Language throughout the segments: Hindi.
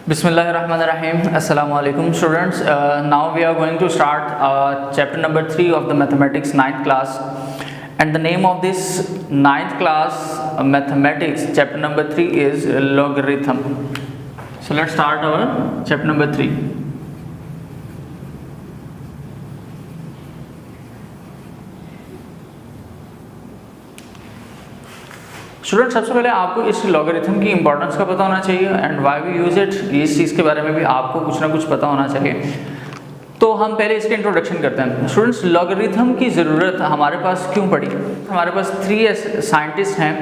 Bismillahirrahmanirrahim. Assalamu alaikum students. Now we are going to start chapter number 3 of the mathematics 9th class, and the name of this 9th class mathematics chapter number 3 is logarithm. So let's start our chapter number 3. Student, सबसे पहले आपको इस लॉगरिथम की इंपॉर्टेंस का पता होना चाहिए and why we use it, इस चीज़ के बारे में भी आपको कुछ ना कुछ पता होना चाहिए। तो हम पहले इसके इंट्रोडक्शन करते हैं। स्टूडेंट्स, लॉगरिथम की ज़रूरत हमारे पास क्यों पड़ी? हमारे पास 3 साइंटिस्ट हैं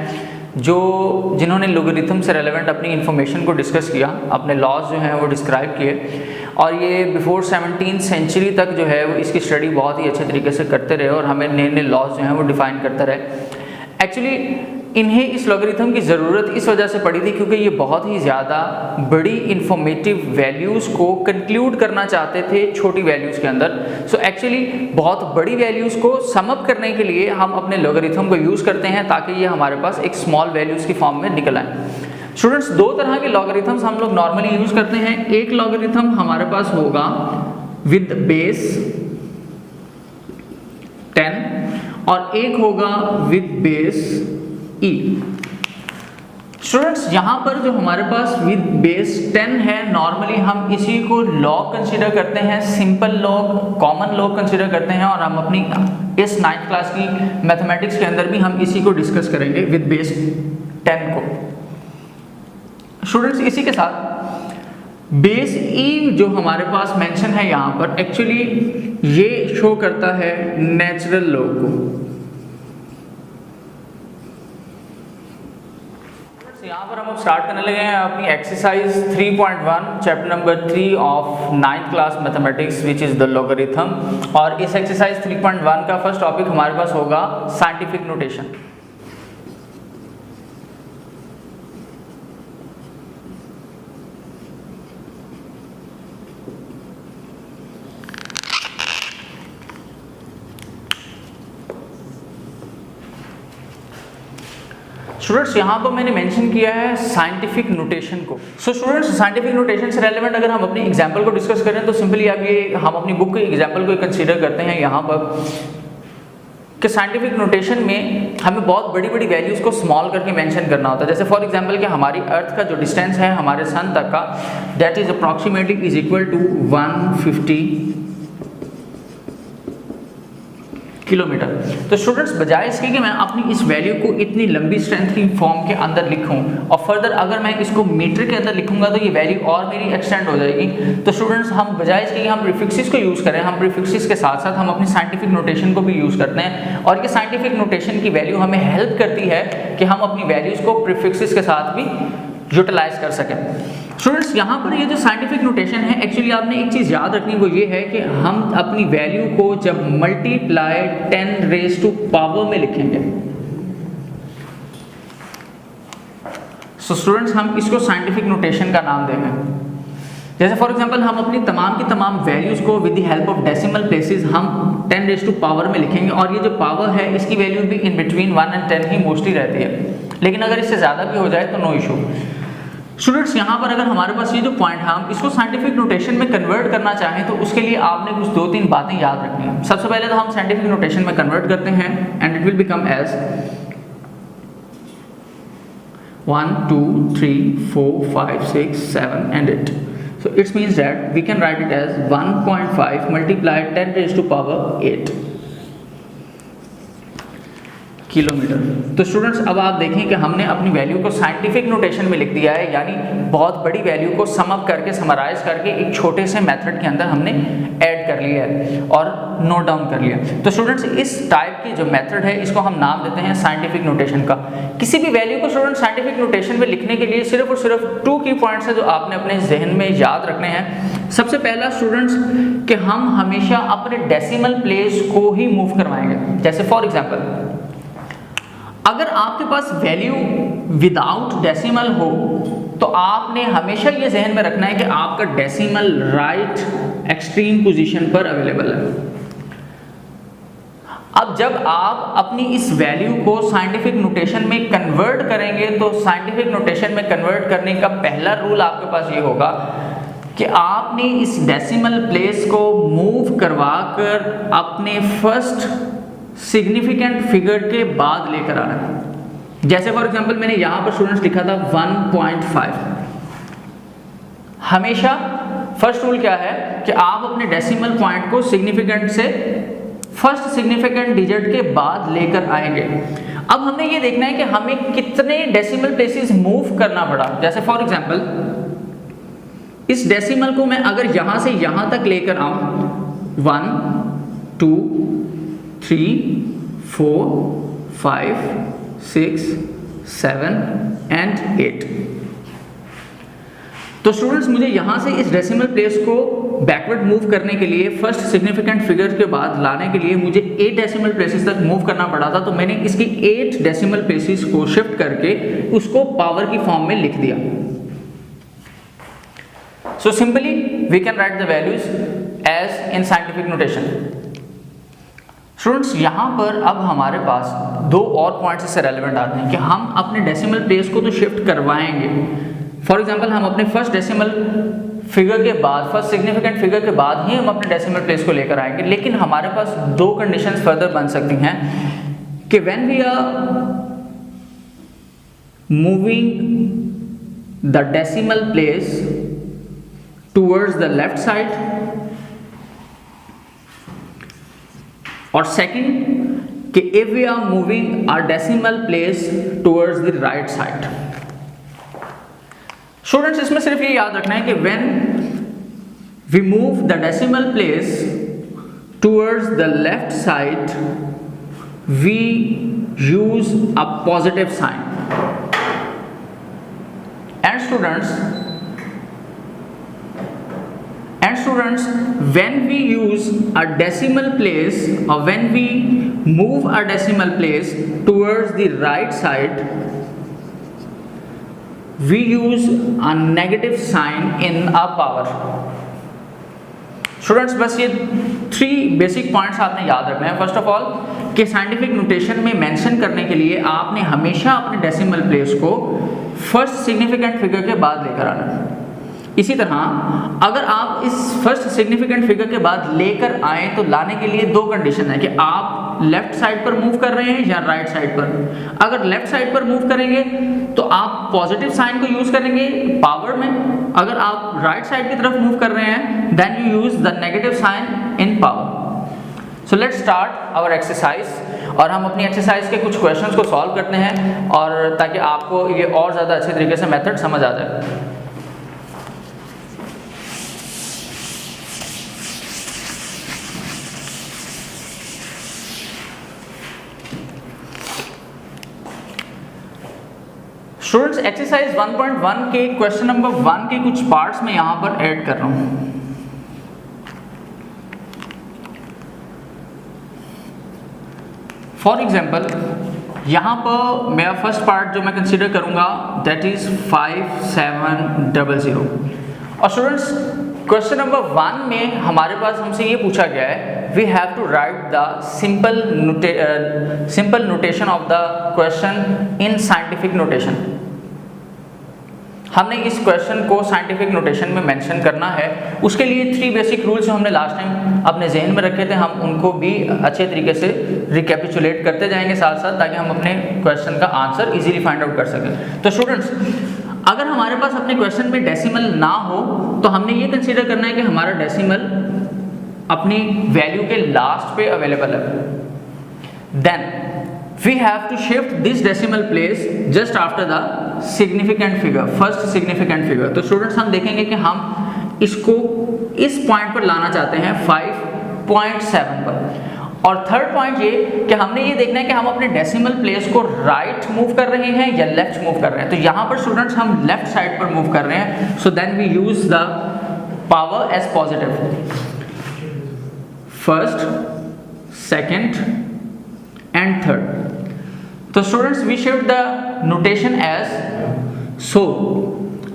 जिन्होंने लॉगरिथम से रेलेवेंट अपनी इन्फॉर्मेशन को डिस्कस किया, अपने लॉज जो हैं वो डिस्क्राइब किए, और ये बिफोर 17th सेंचुरी तक जो है वो इसकी स्टडी बहुत ही अच्छे तरीके से करते रहे और हमें नए नए लॉज जो हैं वो डिफाइन करते रहे। एक्चुअली इन्हें इस लॉगरिथम की ज़रूरत इस वजह से पड़ी थी क्योंकि ये बहुत ही ज़्यादा बड़ी इंफॉर्मेटिव वैल्यूज़ को कंक्लूड करना चाहते थे छोटी वैल्यूज़ के अंदर। सो एक्चुअली बहुत बड़ी वैल्यूज़ को सम अप करने के लिए हम अपने लॉगरिथम को यूज़ करते हैं ताकि ये हमारे पास एक स्मॉल वैल्यूज़ की फॉर्म में निकल आए। स्टूडेंट्स, 2 तरह के लॉगरिथम्स हम लोग नॉर्मली यूज़ करते हैं। एक लॉगरिथम हमारे पास होगा विद बेस 10 और एक होगा विद बेस E। स्टूडेंट्स, यहाँ पर जो हमारे पास विद बेस 10 है, नॉर्मली हम इसी को लॉग कंसीडर करते हैं, simple log, common log consider करते हैं, और हम अपनी इस 9th क्लास की मैथमेटिक्स के अंदर भी हम इसी को डिस्कस करेंगे विद बेस 10 को। स्टूडेंट्स, इसी के साथ बेस E जो हमारे पास मेंशन है यहाँ पर, एक्चुअली ये शो करता है नेचुरल लॉग को। यहाँ पर हम अब स्टार्ट करने लगे हैं अपनी exercise 3.1 chapter number 3 of 9th class mathematics which is the logarithm. और इस एक्सरसाइज 3.1 का फर्स्ट टॉपिक हमारे पास होगा साइंटिफिक नोटेशन। स्टूडेंट्स, यहाँ पर मैंने मेंशन किया है साइंटिफिक नोटेशन को। सो स्टूडेंट्स, साइंटिफिक नोटेशन से रेलेवेंट अगर हम अपनी एग्जांपल को डिस्कस करें तो सिंपली आप ये हम अपनी बुक के एग्जांपल को कंसीडर करते हैं यहाँ पर कि साइंटिफिक नोटेशन में हमें बहुत बड़ी बड़ी वैल्यूज़ को स्मॉल करके मेंशन करना होता है। जैसे फॉर एग्जांपल कि हमारी अर्थ का जो डिस्टेंस है हमारे सन तक का, that is approximately is equal to 150 kilometre. तो स्टूडेंट्स, बजाय इसके कि मैं अपनी इस वैल्यू को इतनी लंबी स्ट्रेंथ की फॉर्म के अंदर लिखूं और फर्दर अगर मैं इसको मीटर के अंदर लिखूंगा तो ये वैल्यू और मेरी एक्सटेंड हो जाएगी। तो स्टूडेंट्स, हम बजाय इसके कि हम प्रीफिक्सेस को यूज़ करें, हम प्रीफिक्सेस के साथ साथ हम अपनी साइंटिफिक नोटेशन को भी यूज़ करते हैं, और ये साइंटिफिक नोटेशन की वैल्यू हमें हेल्प करती है कि हम अपनी वैल्यूज़ को प्रीफिक्सेस के साथ भी यूटिलाइज कर सकें। स्टूडेंट्स, यहाँ पर ये जो साइंटिफिक नोटेशन है, एक्चुअली आपने एक चीज़ याद रखनी, वो ये है कि हम अपनी वैल्यू को जब मल्टीप्लाई 10 रेज़ टू पावर में लिखेंगे, सो स्टूडेंट्स हम इसको साइंटिफिक नोटेशन का नाम देंगे। जैसे फॉर एग्जांपल हम अपनी तमाम की तमाम वैल्यूज़ को with the help of decimal places हम 10 रेज़ टू पावर में लिखेंगे, और ये जो पावर है इसकी वैल्यू भी इन बिटवीन 1 और 10 ही मोस्टली रहती है, लेकिन अगर इससे ज़्यादा भी हो जाए तो नो इशू। स्टूडेंट्स, यहाँ पर अगर हमारे पास ये जो पॉइंट है हम इसको साइंटिफिक नोटेशन में कन्वर्ट करना चाहें तो उसके लिए आपने कुछ 2-3 बातें याद रखनी है। सबसे पहले तो हम साइंटिफिक नोटेशन में कन्वर्ट करते हैं and it will become as 1 2 3 4 5 6 7 and 8। So it means that we can write it as 1.5 multiplied 10 raised to power 8 kilometre. तो स्टूडेंट्स, अब आप देखें कि हमने अपनी वैल्यू को साइंटिफिक नोटेशन में लिख दिया है, यानी बहुत बड़ी वैल्यू को सम अप करके, समराइज करके एक छोटे से मेथड के अंदर हमने ऐड कर लिया है और नोट डाउन कर लिया। तो स्टूडेंट्स, इस टाइप की जो मेथड है इसको हम नाम देते हैं साइंटिफिक नोटेशन का। किसी भी वैल्यू को स्टूडेंट साइंटिफिक नोटेशन में लिखने के लिए सिर्फ और सिर्फ 2 की पॉइंट्स है जो आपने अपने जहन में याद रखने हैं। सबसे पहला स्टूडेंट्स कि हम हमेशा अपने डेसिमल प्लेस को ही मूव करवाएंगे। जैसे फॉर एग्जांपल अगर आपके पास वैल्यू विदाउट डेसिमल हो तो आपने हमेशा ये जहन में रखना है कि आपका डेसिमल राइट एक्सट्रीम पोजीशन पर अवेलेबल है। अब अब जब आप अपनी इस वैल्यू को साइंटिफिक नोटेशन में कन्वर्ट करेंगे तो साइंटिफिक नोटेशन में कन्वर्ट करने का पहला रूल आपके पास ये होगा कि आपने इस डेसिमल प्लेस को मूव करवाकर अपने फर्स्ट सिग्निफिकेंट फिगर के बाद लेकर आना है। जैसे फॉर एग्जांपल मैंने यहाँ पर स्टूडेंट्स लिखा था 1.5। हमेशा फर्स्ट रूल क्या है कि आप अपने डेसिमल पॉइंट को सिग्निफिकेंट से फर्स्ट सिग्निफिकेंट डिजिट के बाद लेकर आएंगे। अब हमने ये देखना है कि हमें कितने डेसिमल प्लेसेस मूव करना पड़ा। जैसे फॉर एग्जांपल इस डेसिमल को मैं अगर यहाँ से यहाँ तक लेकर आऊँ 1 2 3 4 5 6 7 एंड 8, तो स्टूडेंट्स मुझे यहाँ से इस डेसिमल प्लेस को बैकवर्ड मूव करने के लिए फर्स्ट सिग्निफिकेंट फिगर के बाद लाने के लिए मुझे 8 डेसिमल प्लेसेस तक मूव करना पड़ा था। तो मैंने इसकी 8 डेसिमल प्लेसेस को शिफ्ट करके उसको पावर की फॉर्म में लिख दिया। So simply we can write the values as in scientific notation. Students यहाँ पर अब हमारे पास दो और पॉइंट्स इससे रेलेवेंट आते हैं कि हम अपने डेसिमल प्लेस को तो शिफ्ट करवाएंगे। फॉर एग्जाम्पल हम अपने फर्स्ट डेसिमल फिगर के बाद, फर्स्ट सिग्निफिकेंट फिगर के बाद ही हम अपने डेसिमल प्लेस को लेकर आएंगे, लेकिन हमारे पास दो कंडीशंस फर्दर बन सकती हैं कि when we are moving the decimal place towards the left side, और सेकंड कि if we are moving our decimal place towards the right side. Students इसमें सिर्फ ये याद रखना है कि when we move the decimal place towards the left side we use a positive sign, and students when we use a decimal place or when we move a decimal place towards the right side we use a negative sign in a power। Students बस ये 3 बेसिक पॉइंट्स आपने याद रखना है। फर्स्ट ऑफ ऑल कि साइंटिफिक नोटेशन में मेंशन करने के लिए आपने हमेशा अपने डेसिमल प्लेस को फर्स्ट सिग्निफिकेंट फिगर के बाद लेकर आना है। इसी तरह अगर आप इस फर्स्ट सिग्निफिकेंट फिगर के बाद लेकर आए तो लाने के लिए दो कंडीशन है कि आप लेफ्ट साइड पर मूव कर रहे हैं या राइट साइड पर। अगर लेफ्ट साइड पर मूव करेंगे तो आप पॉजिटिव साइन को यूज करेंगे पावर में, अगर आप राइट साइड की तरफ मूव कर रहे हैं then you use the negative sign in power. So let's start our exercise, और हम अपनी एक्सरसाइज के कुछ क्वेश्चंस को सॉल्व करते हैं और ताकि आपको ये और ज़्यादा अच्छे तरीके से मेथड समझ आ जाए। स्टूडेंट्स एक्सरसाइज 1.1 के क्वेश्चन नंबर 1 के कुछ पार्ट्स में यहां पर ऐड कर रहा हूं। फॉर एग्जांपल यहां पर मेरा फर्स्ट पार्ट जो मैं कंसीडर करूंगा दैट इज 5700। और स्टूडेंट्स क्वेश्चन नंबर 1 में हमारे पास हमसे ये पूछा गया है we have to write the simple notation of the question in scientific notation. हमने इस क्वेश्चन को साइंटिफिक नोटेशन में मेंशन करना है। उसके लिए 3 बेसिक रूल्स जो हमने लास्ट टाइम अपने जहन में रखे थे हम उनको भी अच्छे तरीके से रिकैपिचुलेट करते जाएंगे साथ साथ, ताकि हम अपने क्वेश्चन का आंसर इजीली फाइंड आउट कर सकें। तो स्टूडेंट्स अगर हमारे पास अपने क्वेश्चन में डेसिमल ना हो तो हमने ये कंसीडर करना है कि हमारा डेसिमल अपनी वैल्यू के लास्ट पे अवेलेबल है। Then we have to shift this decimal place just after the significant figure, first significant figure. तो स्टूडेंट्स हम देखेंगे कि हम इसको इस पॉइंट पर लाना चाहते हैं 5.7 पर। और थर्ड पॉइंट ये कि हमने ये देखना है कि हम अपने डेसिमल प्लेस को राइट मूव कर रहे हैं या लेफ्ट मूव कर रहे हैं। तो यहाँ पर स्टूडेंट्स हम लेफ्ट साइड पर मूव कर रहे हैं, so then we use the power as positive. First, second and third. तो students we shift the notation as so.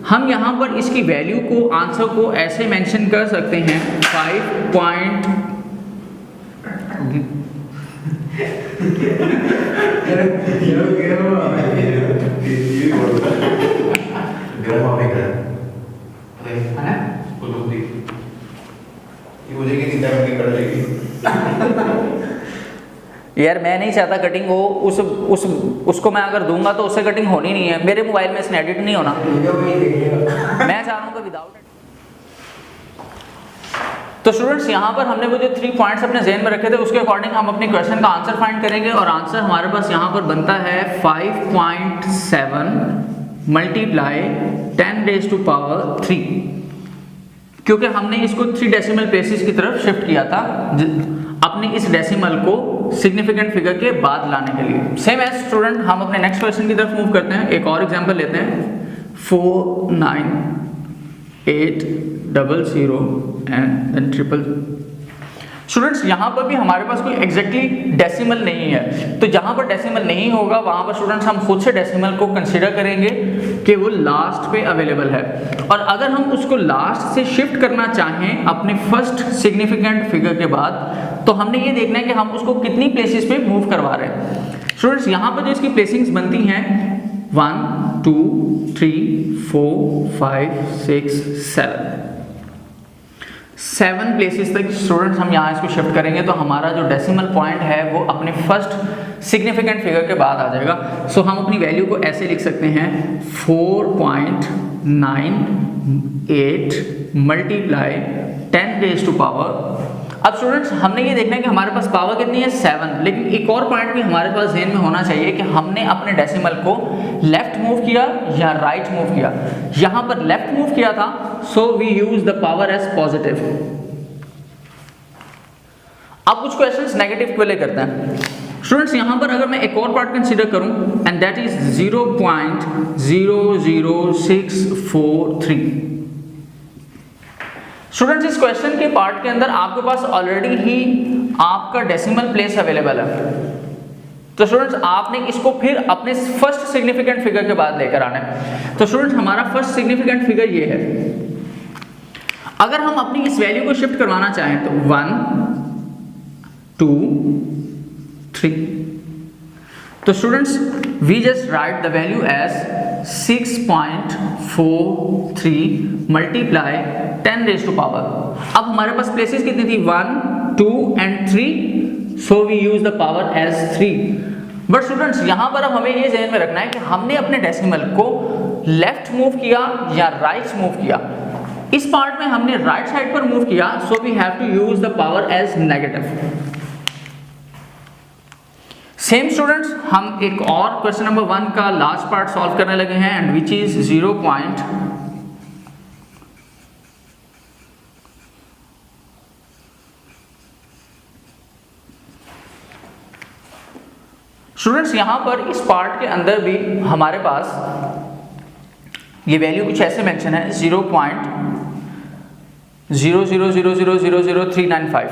हम यहाँ पर इसकी वैल्यू को, आंसर को ऐसे मेंशन कर सकते हैं यार मैं नहीं चाहता कटिंग हो, उसको मैं अगर दूंगा तो उससे कटिंग होनी नहीं है, मेरे मोबाइल में इसने एडिट नहीं होना। मैं चाह रहा हूँ कि विदाउट। तो स्टूडेंट्स यहाँ पर हमने वो जो 3 पॉइंट्स अपने ज़हन में रखे थे उसके अकॉर्डिंग हम अपने क्वेश्चन का आंसर फाइंड करेंगे, और आंसर हमारे पास यहाँ पर बनता है 5.7 मल्टीप्लाई 10⁻³ क्योंकि हमने इसको 3 डेसिमल प्लेसेस की तरफ शिफ्ट किया था अपने इस डेसिमल को सिग्निफिकेंट फिगर के बाद लाने के लिए। सेम एज स्टूडेंट हम अपने नेक्स्ट क्वेश्चन की तरफ मूव करते हैं। एक और एग्जांपल लेते हैं 49800 एंड देन ट्रिपल। स्टूडेंट्स यहाँ पर भी हमारे पास कोई एग्जैक्टली डेसिमल नहीं है, तो जहाँ पर डेसिमल नहीं होगा वहाँ पर स्टूडेंट्स हम खुद से डेसिमल को कंसीडर करेंगे कि वो लास्ट पे अवेलेबल है, और अगर हम उसको लास्ट से शिफ्ट करना चाहें अपने फर्स्ट सिग्निफिकेंट फिगर के बाद तो हमने ये देखना है कि हम उसको कितनी प्लेसेस पे मूव करवा रहे हैं। स्टूडेंट्स यहाँ पर जो इसकी प्लेसिंग्स बनती हैं 1 2 3 4 5 6 7 प्लेसेस तक स्टूडेंट्स हम यहाँ इसको शिफ्ट करेंगे तो हमारा जो डेसिमल पॉइंट है वो अपने फर्स्ट सिग्निफिकेंट फिगर के बाद आ जाएगा। सो हम अपनी वैल्यू को ऐसे लिख सकते हैं 4.98 मल्टीप्लाई 10⁻²। अब स्टूडेंट्स हमने ये देखना है कि हमारे पास पावर कितनी है 7, लेकिन एक और पॉइंट भी हमारे पास ज़हन में होना चाहिए कि हमने अपने डेसिमल को लेफ्ट मूव किया या राइट मूव किया। यहाँ पर लेफ्ट मूव किया था so we use the power as positive. अब कुछ क्वेश्चंस नेगेटिव के लिए करते हैं। स्टूडेंट्स यहाँ पर अगर मैं एक और पार्ट कंसीडर करूं एंड दैट इज 0.00643। स्टूडेंट्स इस क्वेश्चन के पार्ट के अंदर आपके पास ऑलरेडी ही आपका डेसिमल प्लेस अवेलेबल है, तो स्टूडेंट्स आपने इसको फिर अपने फर्स्ट सिग्निफिकेंट फिगर के बाद लेकर आना है। तो स्टूडेंट्स हमारा फर्स्ट सिग्निफिकेंट फिगर ये है। अगर हम अपनी इस वैल्यू को शिफ्ट करवाना चाहें तो 1 2 3, तो students we just write the value as 6.43 multiply 10⁻²। अब हमारे पास प्लेसेस कितनी थी 1 2 and 3, so we use the power as 3। But students यहाँ पर अब हमें ये ध्यान में रखना है कि हमने अपने डेसिमल को लेफ्ट मूव किया या राइट मूव किया। इस पार्ट में हमने राइट साइड पर मूव किया, so we have to use the power as negative. Same students हम एक और क्वेश्चन नंबर 1 का लास्ट पार्ट सॉल्व करने लगे हैं एंड विच इज 0. स्टूडेंट्स यहाँ पर इस पार्ट के अंदर भी हमारे पास ये वैल्यू कुछ ऐसे मेंशन है 0.000000395।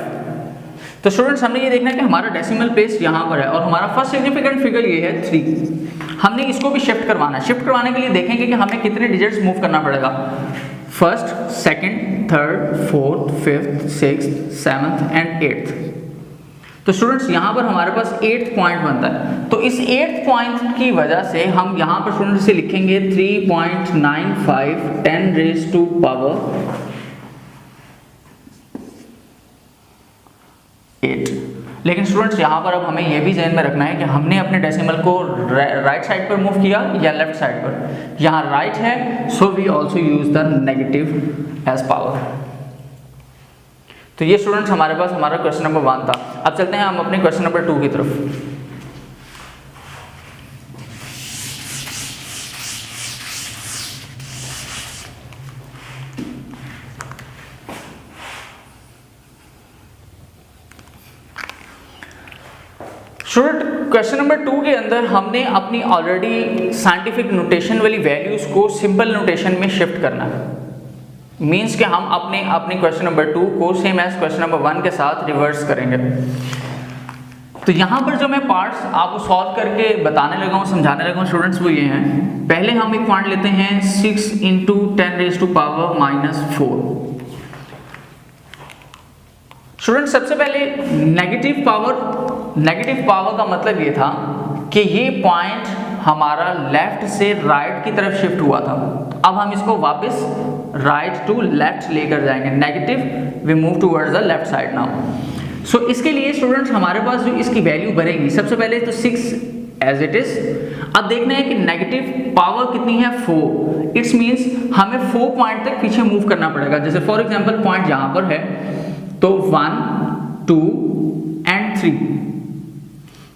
तो स्टूडेंट्स हमने ये देखना है कि हमारा डेसिमल प्लेस यहाँ पर है और हमारा फर्स्ट सिग्निफिकेंट फिगर ये है 3। हमने इसको भी शिफ्ट करवाना है। शिफ्ट करवाने के लिए देखेंगे कि हमें कितने डिजिट्स मूव करना पड़ेगा, first, second, third, fourth, fifth, sixth, seventh and eighth. तो स्टूडेंट्स यहाँ पर हमारे पास 8th पॉइंट बनता है, तो इस 8th पॉइंट की वजह से हम यहाँ पर स्टूडेंट्स से लिखेंगे 3.95 10⁻8। लेकिन स्टूडेंट्स यहाँ पर अब हमें यह भी ध्यान में रखना है कि हमने अपने डेसिमल को राइट साइड पर मूव किया या लेफ्ट साइड पर। यहाँ राइट है, so we also use the negative as power. तो ये स्टूडेंट्स हमारे पास हमारा क्वेश्चन नंबर 1 था। अब चलते हैं हम अपने क्वेश्चन नंबर 2 की तरफ। स्टूडेंट क्वेश्चन नंबर 2 के अंदर हमने अपनी ऑलरेडी साइंटिफिक नोटेशन वाली वैल्यूज को सिंपल नोटेशन में शिफ्ट करना है। मीन्स कि हम अपने क्वेश्चन नंबर 2 को सेम एज क्वेश्चन नंबर 1 के साथ रिवर्स करेंगे। तो यहाँ पर जो मैं पार्ट्स आपको सॉल्व करके बताने लगा हूँ, समझाने लगा हूँ स्टूडेंट्स, वो ये हैं। पहले हम एक पॉइंट लेते हैं 6 × 10⁻⁻⁴। स्टूडेंट सबसे पहले नेगेटिव पावर नेगेटिव पावर का मतलब ये था कि ये पॉइंट हमारा लेफ्ट से राइट की तरफ शिफ्ट हुआ था। अब हम इसको वापस राइट टू लेफ्ट लेकर जाएंगे, negative we move towards the left side now. So इसके लिए स्टूडेंट्स हमारे पास जो इसकी वैल्यू बनेगी, सबसे पहले तो 6 एज इट इज। अब देखना है कि नेगेटिव पावर कितनी है, 4। इट्स मीन्स हमें 4 पॉइंट तक पीछे मूव करना पड़ेगा। जैसे फॉर एग्जांपल पॉइंट यहाँ पर है तो 1 2 एंड 3,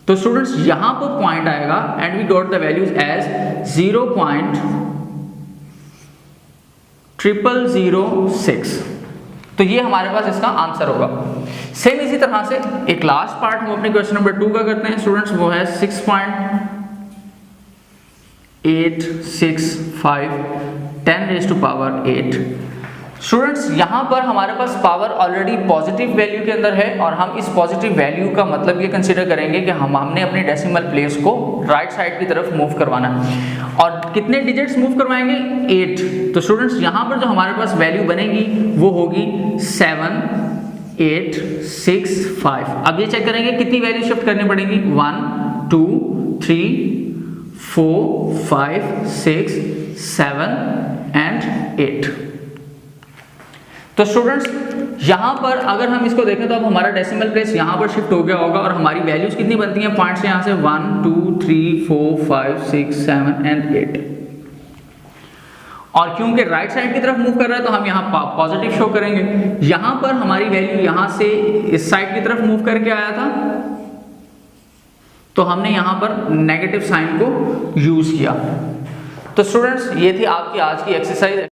तो स्टूडेंट्स यहां पर पॉइंट आएगा and we got the values as 0.0006। तो ये हमारे पास इसका आंसर होगा। सेम इसी तरह से एक लास्ट पार्ट हम अपने क्वेश्चन नंबर 2 का करते हैं स्टूडेंट्स, वो है 6.865 10⁸8। स्टूडेंट्स यहाँ पर हमारे पास पावर ऑलरेडी पॉजिटिव वैल्यू के अंदर है और हम इस पॉजिटिव वैल्यू का मतलब ये कंसीडर करेंगे कि हमने अपनी डेसिमल प्लेस को राइट साइड की तरफ मूव करवाना है। और कितने डिजिट्स मूव करवाएंगे, 8। तो स्टूडेंट्स यहाँ पर जो हमारे पास वैल्यू बनेगी वो होगी 7865। अब ये चेक करेंगे कितनी वैल्यू शिफ्ट करनी पड़ेगी, 1 2 3 4 5 6 7 एंड 8। तो स्टूडेंट्स यहाँ पर अगर हम इसको देखें तो अब हमारा डेसिमल प्लेस यहाँ पर शिफ्ट हो गया होगा और हमारी वैल्यूज कितनी बनती हैं पॉइंट से, यहाँ से 1 2 3 4 5 6 7 एंड 8। और क्योंकि राइट साइड की तरफ मूव कर रहा है तो हम यहाँ पॉजिटिव शो करेंगे। यहाँ पर हमारी वैल्यू यहाँ से इस साइड की तरफ मूव करके आया था तो हमने यहाँ पर नेगेटिव साइन को यूज किया। तो स्टूडेंट्स ये थी आपकी आज की एक्सरसाइज।